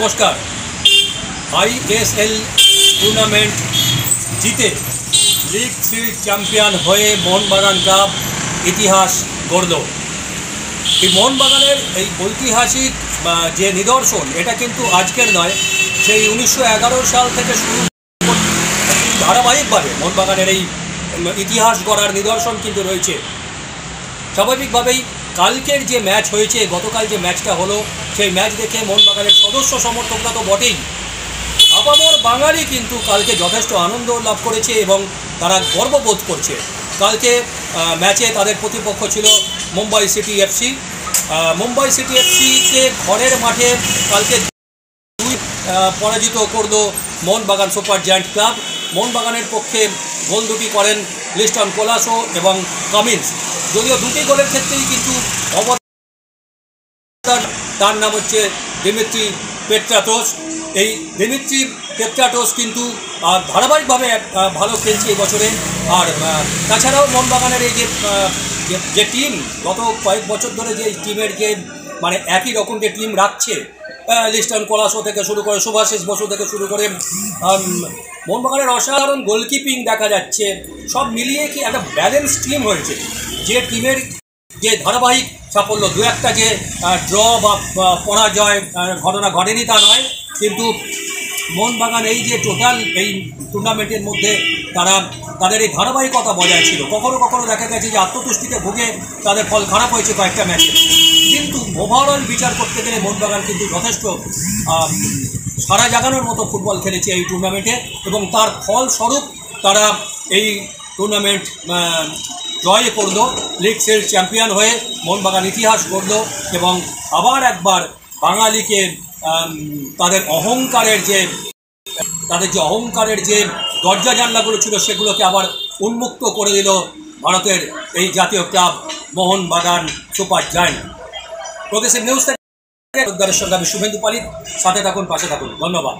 नमस्कार। ISL tournament जीते league 3 champion हुए मोहनबागान क्लाब इतिहास गढ़ल। मोहनबागानेर ऐतिहासिक जे निदर्शन एटा किन्तु आजकेर नय, सेई 1911 साल थेके शुरू धाराबाहिकभावे मोहनबागानेर इतिहास गড়ার निदर्शन किन्तु रयेछे। स्वाभाविकभावेई कालकेर जे मैच होयेछे, गतकाल जे मैचटा हलो सेई मैच देखे मोहनबागानेर सदस्य समर्थकरा तो बटेई, आपामर बांगाली किन्तु कालके यथेष्ट आनंद लाभ करेছে এবং তারা গর্ববোধ করছে। কালকে ম্যাচে তাদের প্রতিপক্ষ ছিল Mumbai City FC. Mumbai City এফসিকে ঘরের মাঠে কালকে পরাজিত করল মোহনবাগান সুপার জায়ান্ট ক্লাব। মোহনবাগানের পক্ষে গোল দুটি করেন লিস্টন কোলাসো এবং কামিন্স। যদিও দুটি গোলের ক্ষেত্রেই কিন্তু তার নাম হচ্ছে দিমিত্রি পেট্রাটোস। এই দিমিত্রি পেট্রাটোস কিন্তু ধারাবাহিকভাবে ভালো খেলছে এই বছরে। আর তাছাড়াও মোহনবাগানের এই যে টিম গত কয়েক বছর ধরে যে টিমের যে মানে একই রকম যে টিম রাখছে, লিস্টন কোলাসো থেকে শুরু করে শুভাশিস বসু থেকে শুরু করে মোহনবাগানের অসাধারণ গোলকিপিং দেখা যাচ্ছে। সব মিলিয়ে কি একটা ব্যালেন্স টিম হয়েছে, যে টিমের যে ধারাবাহিক সাফল্য, দু একটা যে ড্র বা পরাজয় ঘটনা ঘটেনি তা নয়, কিন্তু মোহনবাগান এই যে টোটাল এই টুর্নামেন্টের মধ্যে তারা তাদের এই ধারাবাহিকতা বজায় ছিল। কখনো কখনো দেখা গেছে যে আত্মতুষ্টিতে ভুগে তাদের ফল খারাপ হয়েছে কয়েকটা ম্যাচে, কিন্তু ওভারঅল বিচার করতে গেলে মোহনবাগান কিন্তু যথেষ্ট সারা জাগানোর মতো ফুটবল খেলেছে এই টুর্নামেন্টে এবং তার ফলস্বরূপ তারা এই টুর্নামেন্ট জয় করলো। লিগ 3 চ্যাম্পিয়ন হয়ে মোহনবাগান ইতিহাস গড়ল এবং আবার একবার বাঙালিকে তাদের অহংকারের যে দরজা জানলাগুলো ছিল সেগুলোকে আবার উন্মুক্ত করে দিল ভারতের এই জাতীয় club Mohun Bagan super giant. Progressive news থেকে সঙ্গে আমি শুভেন্দু পালিত, সাথে থাকুন, পাশে থাকুন। ধন্যবাদ।